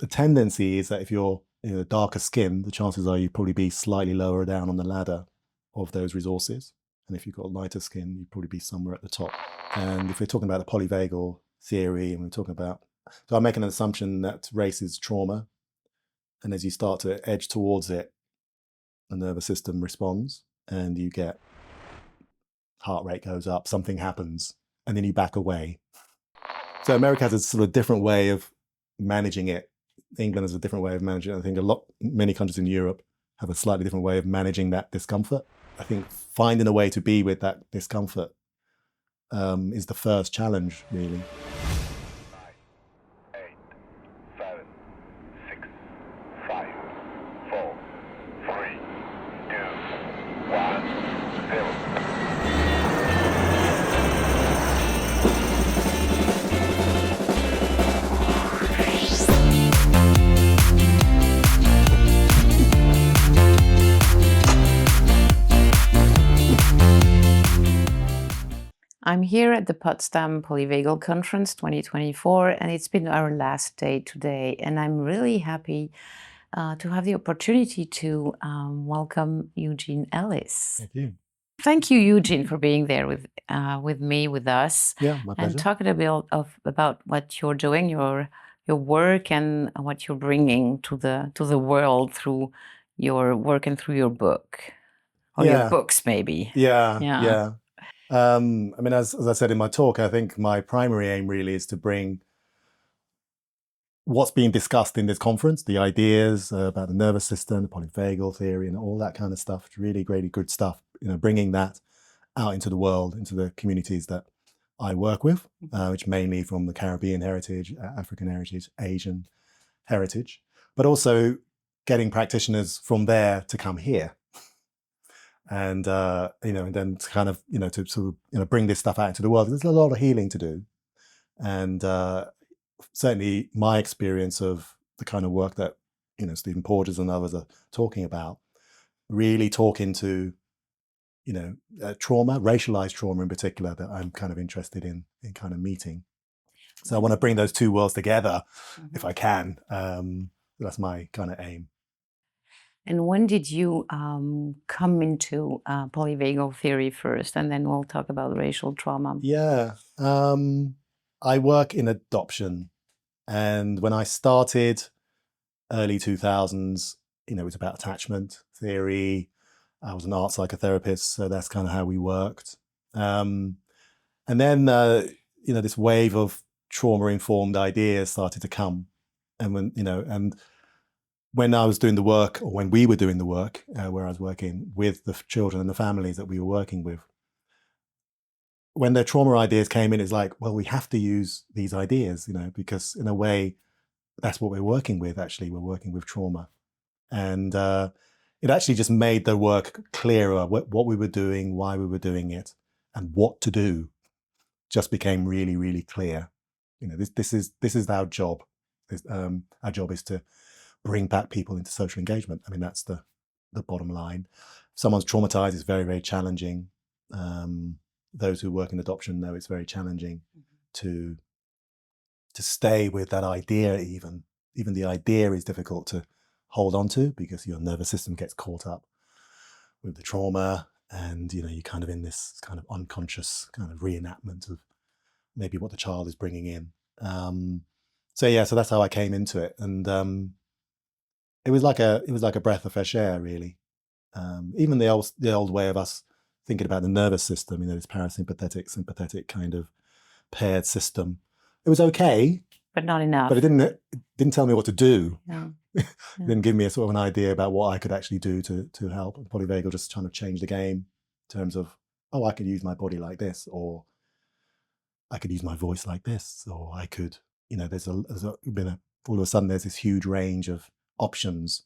the tendency is that if you're darker skin, the chances are you'd probably be slightly lower down on the ladder of those resources. And if you've got lighter skin, you'd probably be somewhere at the top. And if we're talking about the polyvagal theory, and we're talking about, so I'm making an assumption that race is trauma. And as you start to edge towards it, the nervous system responds and you get heart rate goes up, something happens, and then you back away. So America has a sort of different way of managing it. England has a different way of managing it. I think many countries in Europe have a slightly different way of managing that discomfort. I think finding a way to be with that discomfort is the first challenge, really. 9, 8, 7, 6, 5, 4, 3, 2, 1, 0. I'm here at the Potsdam Polyvagal Conference 2024, and it's been our last day today. And I'm really happy to have the opportunity to welcome Eugene Ellis. Thank you. Thank you, Eugene, for being there with me, with us. Yeah, my pleasure. And talking a bit about what you're doing, your work, and what you're bringing to the world through your work and through your book, or your books, maybe. Yeah. I mean, as I said in my talk, I think my primary aim really is to bring what's being discussed in this conference, the ideas about the nervous system, the polyvagal theory, and all that kind of stuff. It's really, really good stuff. Bringing that out into the world, into the communities that I work with, which mainly from the Caribbean heritage, African heritage, Asian heritage, but also getting practitioners from there to come here. And and then to kind of to sort of bring this stuff out into the world. There's a lot of healing to do, and certainly my experience of the kind of work that Stephen Porges and others are talking about, really talking to trauma, racialized trauma in particular, that I'm kind of interested in kind of meeting. So I want to bring those two worlds together, if I can. That's my kind of aim. And when did you come into polyvagal theory first, and then we'll talk about racial trauma? Yeah, I work in adoption, and when I started, early 2000s, it was about attachment theory. I was an art psychotherapist, so that's kind of how we worked. And then this wave of trauma-informed ideas started to come, and when I was doing the work, or when we were doing the work, where I was working with the children and the families that we were working with, when their trauma ideas came in, it's like, well, we have to use these ideas, because in a way, that's what we're working with. Actually, we're working with trauma. And it actually just made the work clearer, what we were doing, why we were doing it, and what to do just became really, really clear. This is our job. Our job is to bring back people into social engagement. I mean, that's the bottom line. If someone's traumatized, it's very, very challenging. Those who work in adoption know it's very challenging to stay with that idea. Even the idea is difficult to hold on to, because your nervous system gets caught up with the trauma, and you're kind of in this kind of unconscious kind of reenactment of maybe what the child is bringing in. So that's how I came into it, and it was like a breath of fresh air, really. Even the old way of us thinking about the nervous system, this parasympathetic, sympathetic kind of paired system. It was okay, but not enough. But it didn't tell me what to do. Yeah. It didn't give me a sort of an idea about what I could actually do to help. Polyvagal just trying to change the game in terms of, I could use my body like this, or I could use my voice like this, or I could, there's been all of a sudden there's this huge range of options.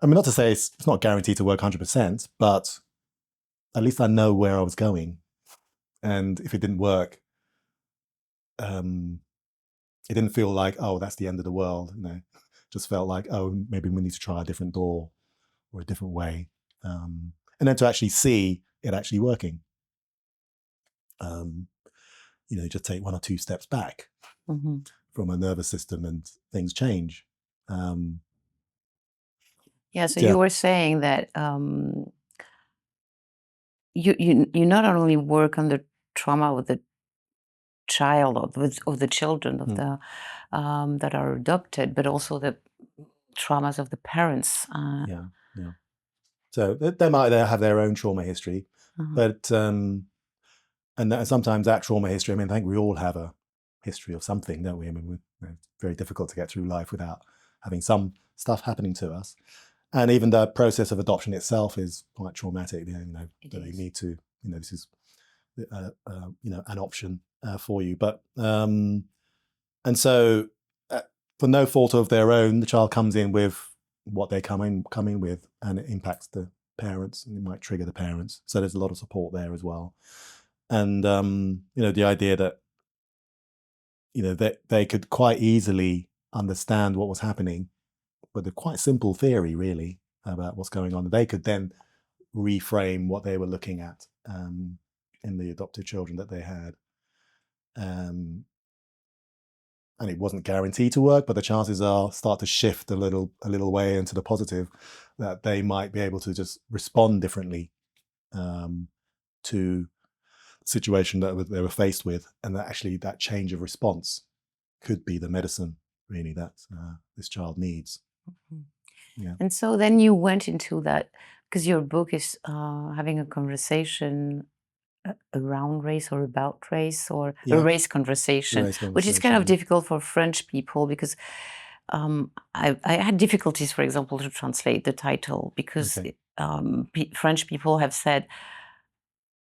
I mean, not to say it's not guaranteed to work 100%, but at least I know where I was going. And if it didn't work, it didn't feel like, that's the end of the world. Just felt like, maybe we need to try a different door or a different way. And then to actually see it actually working. Just take one or two steps back from a nervous system and things change. So Yeah. you were saying that you not only work on the trauma of the child of the children of the that are adopted, but also the traumas of the parents. Yeah. So they might have their own trauma history, but sometimes that trauma history. I mean, I think we all have a history of something, don't we? I mean, it's very difficult to get through life without having some stuff happening to us. And even the process of adoption itself is quite traumatic. That they need to, this is, an option for you. But and so, for no fault of their own, the child comes in with what they come in with, and it impacts the parents, and it might trigger the parents. So there's a lot of support there as well. And the idea that that they could quite easily understand what was happening with a quite simple theory, really, about what's going on. They could then reframe what they were looking at in the adopted children that they had. And it wasn't guaranteed to work, but the chances are start to shift a little way into the positive, that they might be able to just respond differently to the situation that they were faced with, and that actually that change of response could be the medicine, really, that this child needs. Yeah. And so then you went into that, because your book is having a conversation around race or about race, or a race conversation, which is kind of difficult for French people, because I had difficulties, for example, to translate the title, because French people have said,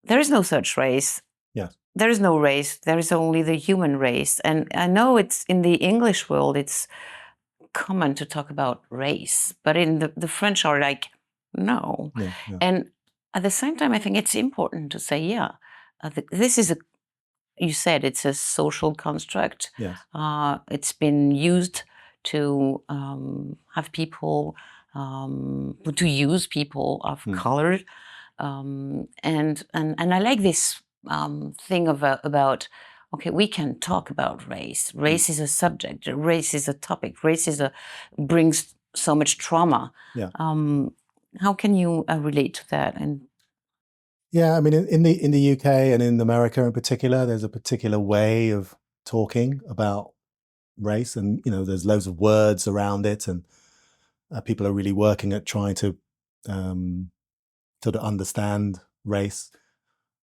there is no such race. Yes. There is no race. There is only the human race. And I know it's in the English world, it's common to talk about race, but in the French are like, no. Yeah. And at the same time, I think it's important to say, this is you said it's a social construct. Yes. It's been used to have people, to use people of color. And I like this thing about, okay, we can talk about race. Race is a subject. Race is a topic. Race brings so much trauma. Yeah. How can you relate to that? And I mean, in the UK and in America in particular, there's a particular way of talking about race, and there's loads of words around it, and people are really working at trying to sort of understand race,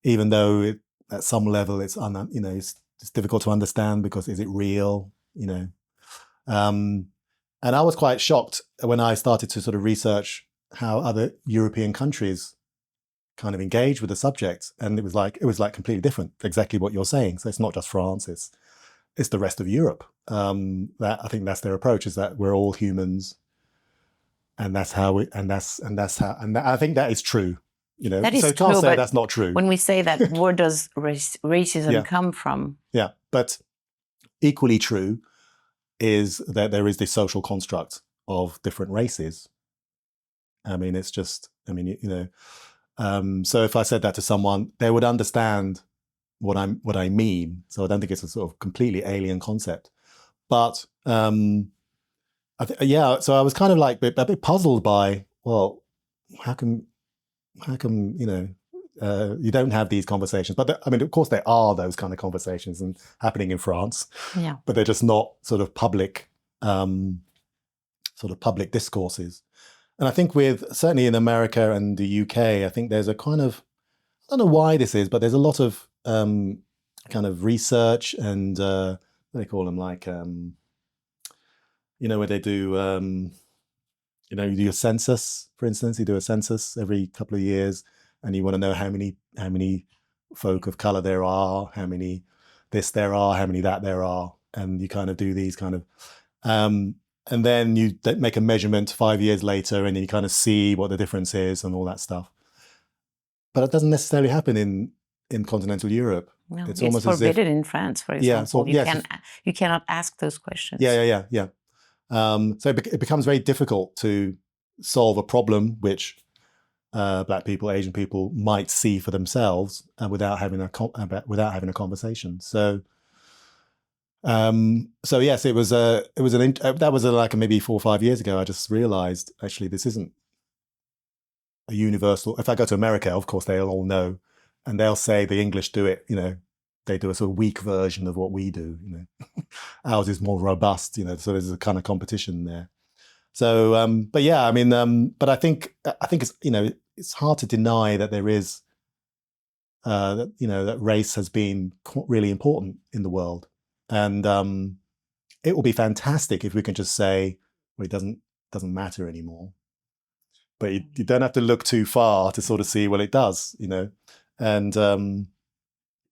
even though at some level it's difficult to understand, because is it real? And I was quite shocked when I started to sort of research how other European countries kind of engage with the subject, and it was like completely different. Exactly what you're saying. So it's not just France; it's the rest of Europe. That I think that's their approach, is that we're all humans, and that's how and I think that is true. That is so true, can't say but that's not true. When we say that, where does racism come from? Yeah, but equally true is that there is this social construct of different races. I mean, it's just, so if I said that to someone, they would understand what I mean. So I don't think it's a sort of completely alien concept. But so I was kind of like a bit puzzled by, well, how come you don't have these conversations? But I mean, of course, there are those kind of conversations and happening in France. Yeah. But they're just not sort of public discourses. And I think certainly in America and the UK, I think there's a kind of, I don't know why this is, but there's a lot of kind of research and what do they call them, like where they do you do a census, for instance. You do a census every couple of years, and you want to know how many folk of color there are, how many this there are, how many that there are, and you kind of do these kind of and then you make a measurement 5 years later, and you kind of see what the difference is and all that stuff. But it doesn't necessarily happen in continental Europe. No, it's almost forbidden as if, in France, for example. You cannot ask those questions. Yeah. So it becomes very difficult to solve a problem which Black people, Asian people might see for themselves without having a conversation. So So yes, that was like maybe 4 or 5 years ago. I just realized actually this isn't a universal. If I go to America, of course they'll all know, and they'll say the English do it. They do a sort of weak version of what we do. Ours is more robust. So there's a kind of competition there. So, but yeah, I mean, but I think it's it's hard to deny that there is that race has been really important in the world, and it will be fantastic if we can just say, well, it doesn't matter anymore. But you don't have to look too far to sort of see, well, it does, and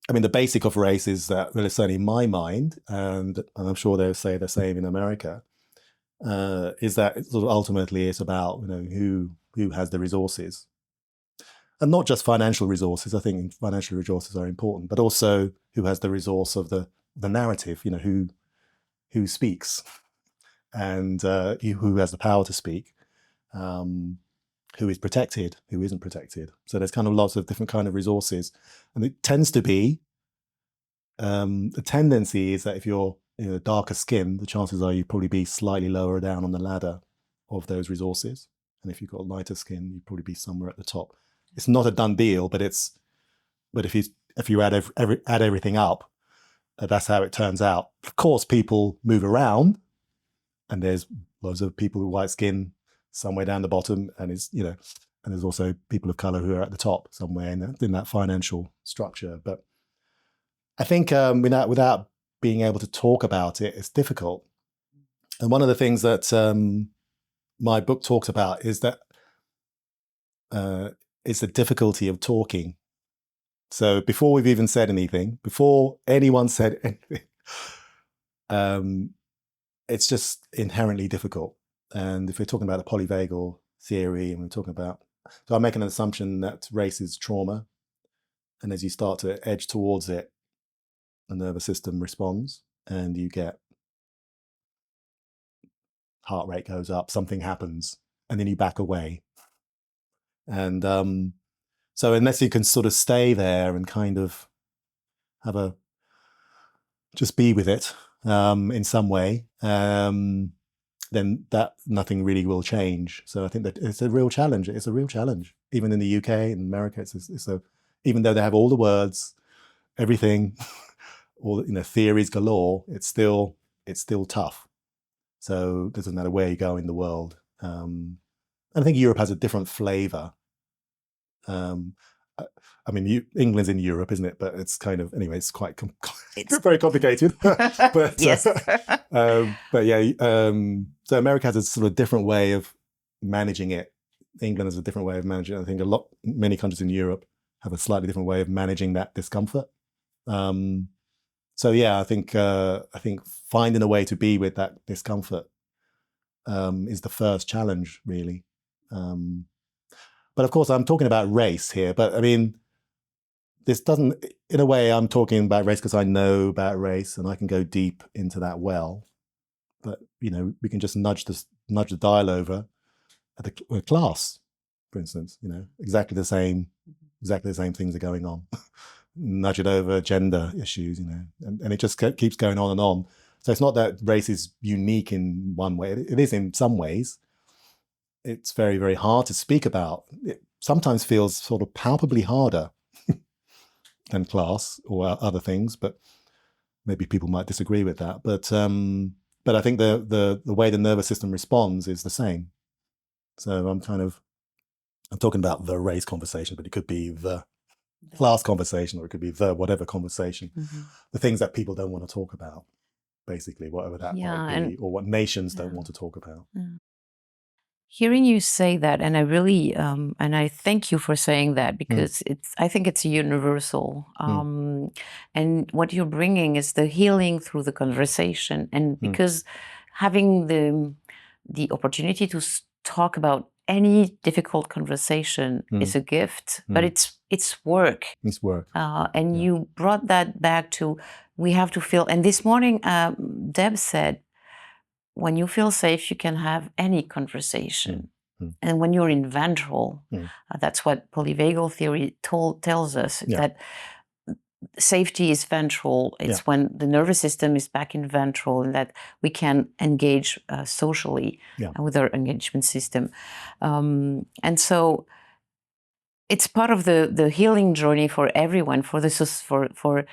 I mean, the basic of race is that, well, it's certainly in my mind, and I'm sure they'll say the same in America, is that it sort of ultimately it's about who has the resources. And not just financial resources. I think financial resources are important, but also who has the resource of the narrative. Who speaks, and who has the power to speak, who is protected, who isn't protected. So there's kind of lots of different kind of resources, and it tends to be the tendency is that if you're darker skin, the chances are you'd probably be slightly lower down on the ladder of those resources, and if you've got lighter skin, you'd probably be somewhere at the top. It's not a done deal, but if you add everything up, that's how it turns out. Of course, people move around, and there's loads of people with white skin somewhere down the bottom, and and there's also people of color who are at the top somewhere in that financial structure. But I think without being able to talk about it, it's difficult. And one of the things that my book talks about is that it's the difficulty of talking. So before we've even said anything, before anyone said anything, it's just inherently difficult. And if we're talking about the polyvagal theory, and we're talking about, so I'm making an assumption that race is trauma, and as you start to edge towards it, the nervous system responds, and you get heart rate goes up, something happens, and then you back away. And so unless you can sort of stay there and kind of just be with it in some way, then that nothing really will change. So I think that it's a real challenge. It's a real challenge, even in the UK and America. Even though they have all the words, everything, all theories galore, it's still tough. So it doesn't matter where you go in the world. And I think Europe has a different flavour. I mean, England's in Europe, isn't it? But it's kind of, anyway, it's quite it's very complicated. But, yes. But yeah, so America has a sort of different way of managing it. England has a different way of managing it. I think many countries in Europe have a slightly different way of managing that discomfort. So yeah, I think finding a way to be with that discomfort is the first challenge, really. But of course, I'm talking about race here. But I mean, this doesn't, in a way, I'm talking about race because I know about race and I can go deep into that well. But we can just nudge the dial over at the class, for instance. Exactly the same things are going on. Nudge it over gender issues, and it just keeps going on and on. So it's not that race is unique in one way. It is in some ways. It's very, very hard to speak about. It sometimes feels sort of palpably harder than class or other things, but maybe people might disagree with that. But I think the way the nervous system responds is the same. So I'm talking about the race conversation, but it could be the class conversation, or it could be the whatever conversation. Mm-hmm. The things that people don't want to talk about, basically, whatever that might be, or what nations don't want to talk about. Yeah. Hearing you say that, and I really, and I thank you for saying that, because I think it's universal. And what you're bringing is the healing through the conversation. And because having the opportunity to talk about any difficult conversation is a gift, but it's work. It's work. And you brought that back to, we have to feel, and this morning, Deb said, when you feel safe, you can have any conversation. And when you're in ventral, that's what polyvagal theory tells us, that safety is ventral. It's when the nervous system is back in ventral, and that we can engage socially with our engagement system. And so it's part of the healing journey for everyone, for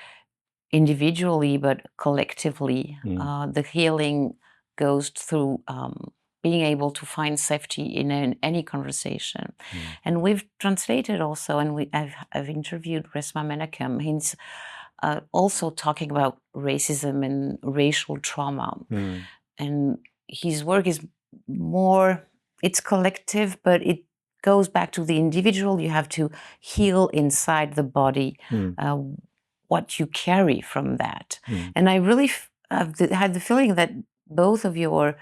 individually, but collectively. The healing goes through being able to find safety in any conversation. And we've translated also, and I've interviewed Resmaa Menakem. He's also talking about racism and racial trauma. And his work is more, it's collective, but it goes back to the individual. You have to heal inside the body what you carry from that. And I really had the feeling that both of your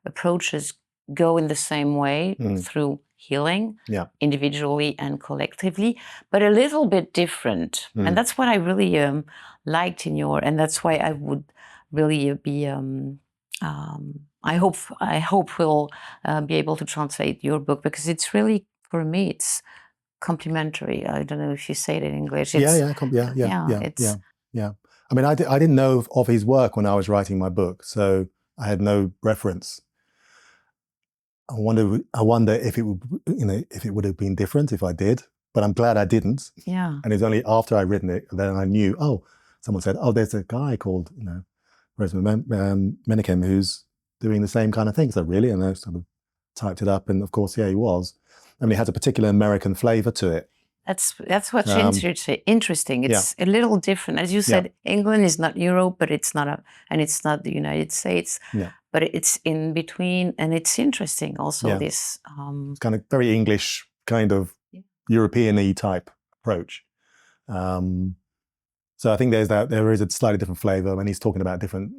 approaches go in the same way through healing, individually and collectively, but a little bit different. And that's what I really liked in your, and that's why I would really be, I hope we'll be able to translate your book, because it's really, for me, it's complementary. I don't know if you say it in English. Yeah. I mean, I didn't know of his work when I was writing my book, so I had no reference. I wonder if it would, if it would have been different if I did, but I'm glad I didn't. Yeah. And it's only after I'd written it then I knew. Oh, someone said, "Oh, there's a guy called Resmaa Menakem who's doing the same kind of thing." So really, and I sort of typed it up, and of course, he was. I mean, it has a particular American flavor to it. That's what's interesting. It's a little different, as you said. England is not Europe, but it's not it's not the United States. But it's in between, and it's interesting. Also, this it's kind of very English, kind of European-y type approach. So I think there is a slightly different flavor, and he's talking about different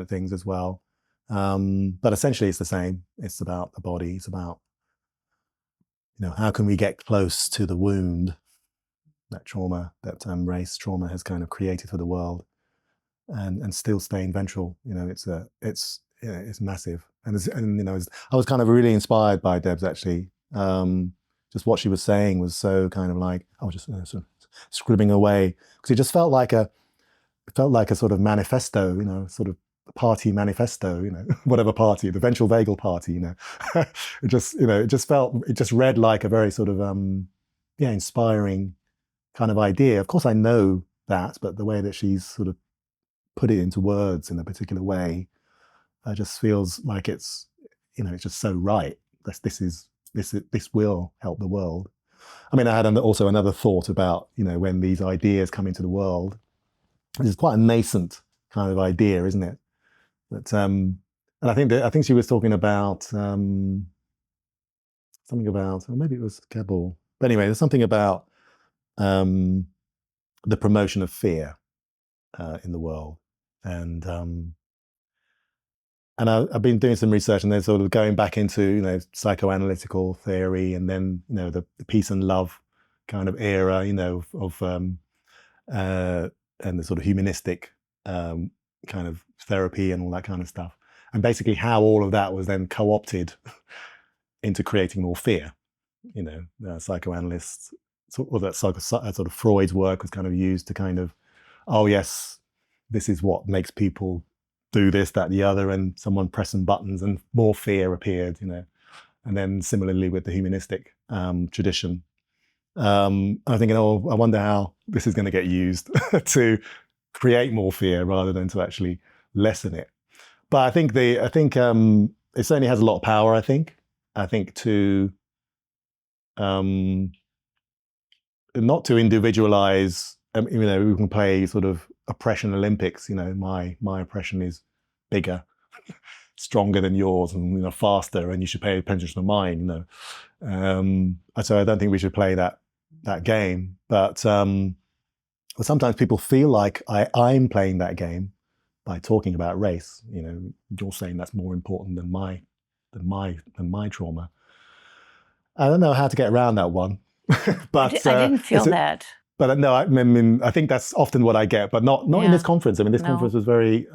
things as well. But essentially, it's the same. It's about the body. It's about how can we get close to the wound, that trauma, that race trauma has kind of created for the world, and still staying ventral. It's massive. And I was kind of really inspired by Deb's, actually. Just what she was saying was so kind of like, I was just sort of scribbling away, because it just felt like a sort of manifesto, sort of party manifesto, whatever party, the ventral vagal party, it just read like a very sort of inspiring kind of idea. Of course I know that, but the way that she's sort of put it into words in a particular way, just feels like it's just so right. This will help the world. I mean, I had also another thought about when these ideas come into the world. It's quite a nascent kind of idea, isn't it? But and I think she was talking about something about, or maybe it was Kabul. But anyway, there's something about the promotion of fear in the world, and I've been doing some research, and then sort of going back into psychoanalytical theory, and then the peace and love kind of era, of and the sort of humanistic kind of therapy and all that kind of stuff, and basically how all of that was then co-opted into creating more fear. Psychoanalysts, or that sort of Freud's work was kind of used to kind of, oh yes, this is what makes people do this, that, the other, and someone pressed some buttons and more fear appeared, And then similarly with the humanistic tradition, I'm thinking, oh, I wonder how this is going to get used to create more fear rather than to actually lessen it. But I think it certainly has a lot of power. I think to not to individualize. We can play sort of oppression Olympics. My oppression is bigger, stronger than yours, and faster, and you should pay attention to mine. So I don't think we should play that game. But sometimes people feel like I'm playing that game by talking about race. You're saying that's more important than my trauma. I don't know how to get around that one. But I didn't feel that. But no, I mean, I think that's often what I get, but not in this conference. I mean, this conference was very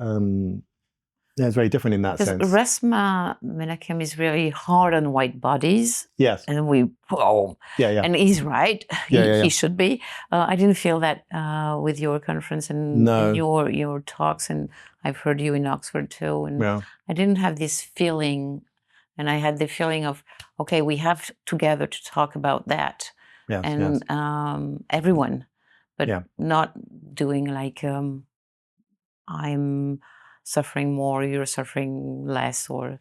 Yeah, it's very different in that Because sense. Resma Menachem is really hard on white bodies. Yes. And Yeah. And he's right. Yeah. He should be. I didn't feel that with your conference and No. your talks, and I've heard you in Oxford too. And Yeah. I didn't have this feeling, and I had the feeling of, okay, we have together to talk about that. Yes. And everyone, but Yeah. not doing like I'm suffering more, you're suffering less, or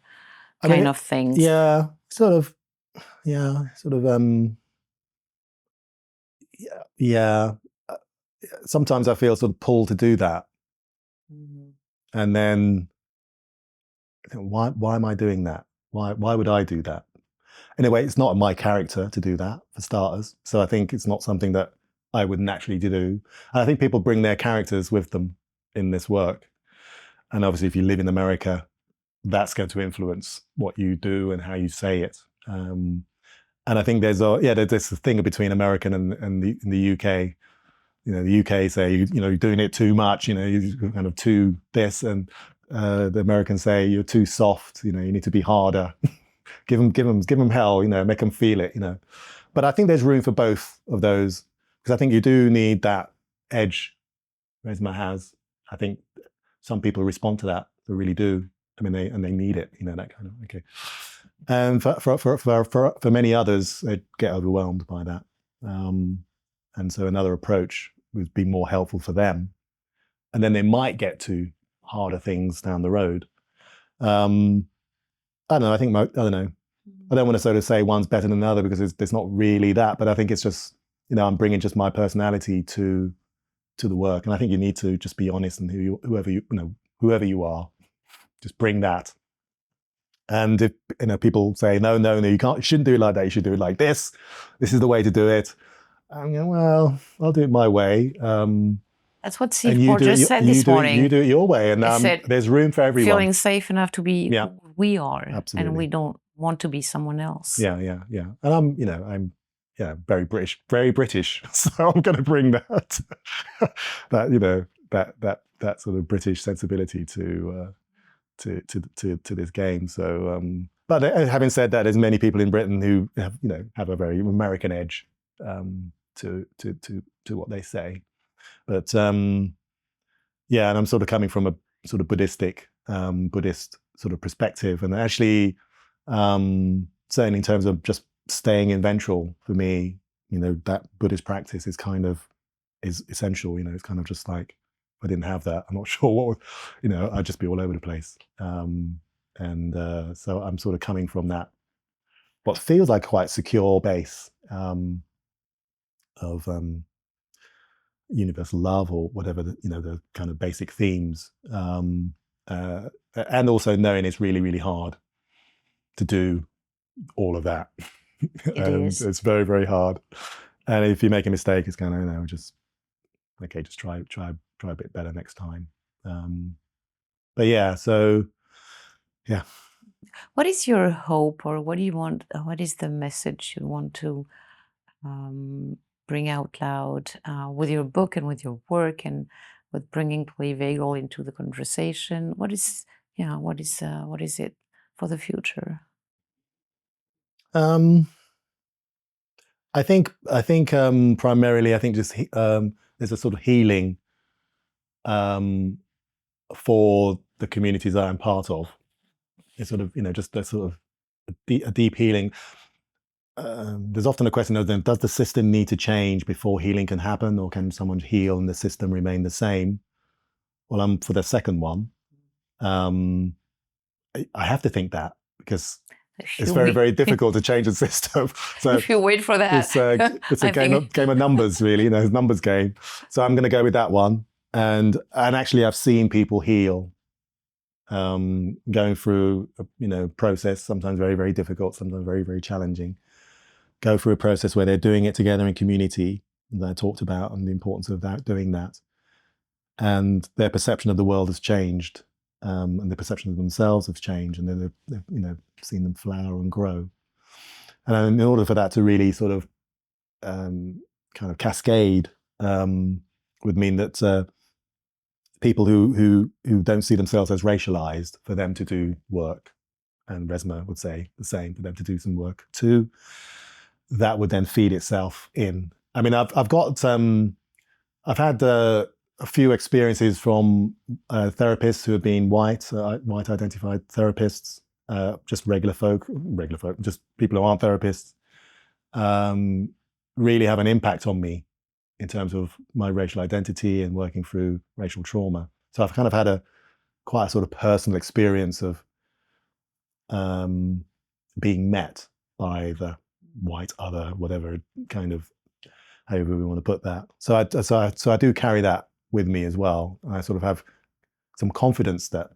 kind of things. Yeah, sort of. Sometimes I feel sort of pulled to do that, and then I think, why am I doing that? Why would I do that? Anyway, it's not my character to do that, for starters. So I think it's not something that I would naturally do. And I think people bring their characters with them in this work. And obviously, if you live in America, that's going to influence what you do and how you say it. And I think there's this thing between American and the UK. The UK say, you're doing it too much, you're kind of too this, and the Americans say you're too soft, you need to be harder. give them hell, make them feel it, But I think there's room for both of those, because I think you do need that edge Resma has. I think some people respond to that, they really do. I mean, they need it, that kind of, okay. And for many others, they get overwhelmed by that. And so another approach would be more helpful for them. And then they might get to harder things down the road. I don't know. I don't know. I don't want to sort of say one's better than the other, because there's not really that. But I think it's just, I'm bringing just my personality to the work. And I think you need to just be honest, and whoever you are, just bring that. And if people say no, you shouldn't do it like that. You should do it like this. This is the way to do it. I'm going, well, I'll do it my way. That's what Steve Porges said this morning. You do it your way, and there's room for everyone. Feeling safe enough to be who we are, absolutely. And we don't want to be someone else. Yeah. And I'm very British, so I'm going to bring that that sort of British sensibility to this game. So, but having said that, there's many people in Britain who have a very American edge to what they say. But and I'm sort of coming from a sort of Buddhist sort of perspective, and actually, certainly in terms of just staying in ventral, for me, that Buddhist practice is essential. It's kind of just like, if I didn't have that, I'm not sure what would, I'd just be all over the place. So I'm sort of coming from that, what feels like quite secure base of universal love, or whatever the kind of basic themes, and also knowing it's really, really hard to do all of that. It's very, very hard. And if you make a mistake, it's kind of just try a bit better next time. But yeah, so yeah. What is your hope, or what do you want? What is the message you want to bring out loud with your book and with your work, and with bringing Polyvagal into the conversation? What is it for the future? I think primarily, I think just there's a sort of healing for the communities that I'm part of. It's sort of just a sort of a deep healing. There's often a question of, does the system need to change before healing can happen, or can someone heal and the system remain the same? Well, I'm for the second one. I have to think that, because it's very, very difficult to change a system. So if you wait for that, it's a game of numbers, really. It's a numbers game. So I'm going to go with that one. And actually, I've seen people heal, going through a process, sometimes very, very difficult, sometimes very, very challenging. Go through a process where they're doing it together in community, that I talked about, and the importance of that, doing that. And their perception of the world has changed, and the perception of themselves has changed, and then they've seen them flower and grow. And in order for that to really sort of kind of cascade, would mean that people who don't see themselves as racialized, for them to do work, and Resmaa would say the same, for them to do some work too, that would then feed itself in. I mean, I've had a few experiences from therapists who have been white identified therapists, just regular folk, just people who aren't therapists, really have an impact on me in terms of my racial identity and working through racial trauma. So I've kind of had quite a sort of personal experience of being met by the white other, whatever kind of, however we want to put that. So I do carry that with me as well. I sort of have some confidence that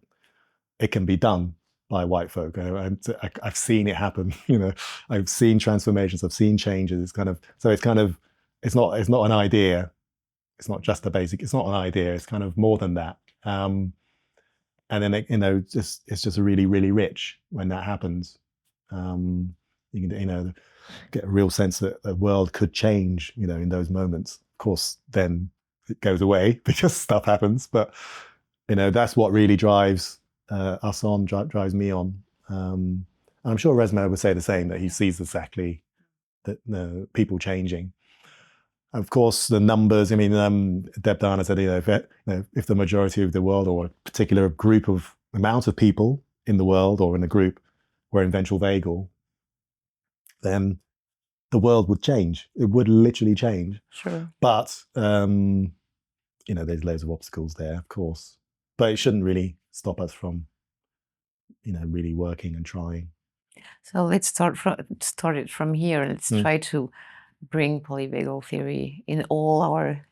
it can be done by white folk. I've seen it happen. I've seen transformations. I've seen changes. It's kind of it's not an idea. It's not just a basic. It's not an idea. It's kind of more than that. And then it's just really, really rich when that happens. You can get a real sense that the world could change. In those moments. Of course, then it goes away because stuff happens. But that's what really drives us on, drives me on. And I'm sure Resmaa would say the same, that he sees exactly that people changing. Of course, the numbers. I mean, Deb Dana said, if the majority of the world, or a particular amount of people in the world or in a group, were in ventral vagal, then the world would change. It would literally change. Sure. But there's loads of obstacles there, of course. But it shouldn't really stop us from, really working and trying. So let's start it from here. Let's try to bring polyvagal theory in all our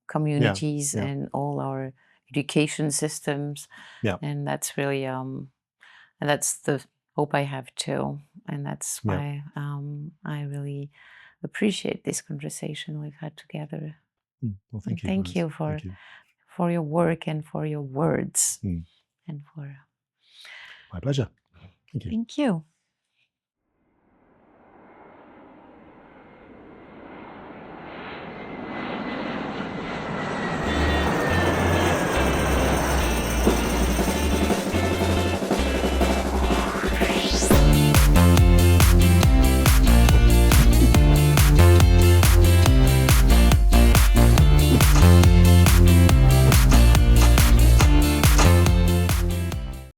communities and all our education systems. Yeah. And that's really and that's the hope I have too. And that's why I really appreciate this conversation we've had together. Well, thank you. Thank you for your work and for your words. And for my pleasure. Thank you. Thank you.